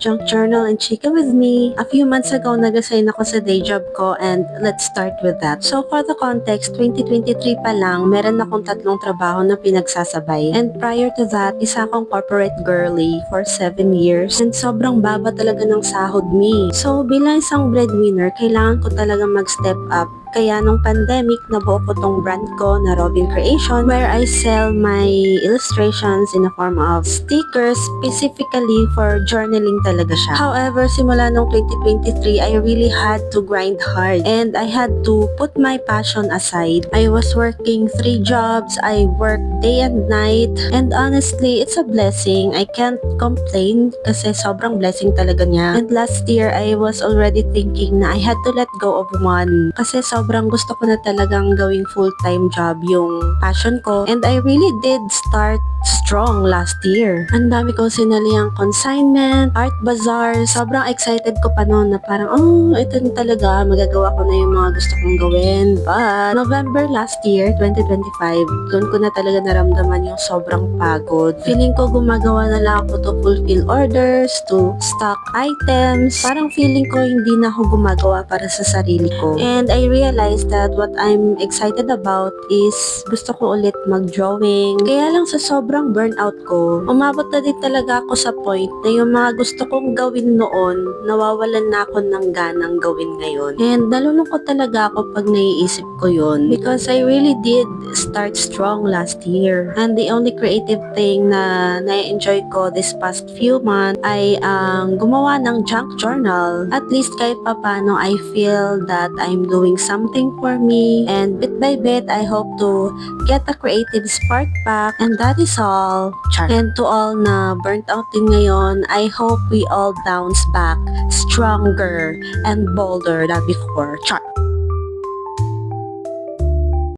Junk Journal and Chika with me. A few months ago, nag-assign ako sa day job ko and let's start with that. So for the context, 2023 pa lang, meron akong 3 trabaho na pinagsasabay. And prior to that, isa akong corporate girly for 7 years and sobrang baba talaga ng sahod me. So bilang isang breadwinner, kailangan ko talaga mag-step up. Kaya nung pandemic, nabuo ko tong brand ko na Robin Creation where I sell my illustrations in the form of stickers specifically for journaling talaga siya. However, simula nung 2023, I really had to grind hard and I had to put my passion aside. I was working 3 jobs, I worked day and night and honestly, it's a blessing. I can't complain kasi sobrang blessing talaga niya. And last year, I was already thinking na I had to let go of one kasi sobrang gusto ko na talagang gawing full-time job yung passion ko. And I really did start strong last year. Ang dami kong sinaliyang consignment, art bazaar. Sobrang excited ko pa noon na parang, ito na talaga, magagawa ko na yung mga gusto kong gawin. But, November last year, 2025, doon ko na talaga naramdaman yung sobrang pagod. Feeling ko gumagawa na lang ako to fulfill orders, to stock items. Parang feeling ko hindi na ako gumagawa para sa sarili ko. And I realized that what I'm excited about is gusto ko ulit mag-drawing. Kaya lang sa sobrang burnout ko, umabot na din talaga ako sa point na yung mga gusto kong gawin noon, nawawalan na ako ng ganang gawin ngayon. And nalulungkot talaga ako pag naiisip ko yun because I really did start strong last year. And the only creative thing na na-enjoy ko this past few months ay ang gumawa ng junk journal. At least kahit papano I feel that I'm doing something for me and bit by bit I hope to get a creative spark back and that is all. Char. And to all na burnt out din ngayon, I hope we all bounce back stronger and bolder than before. Char.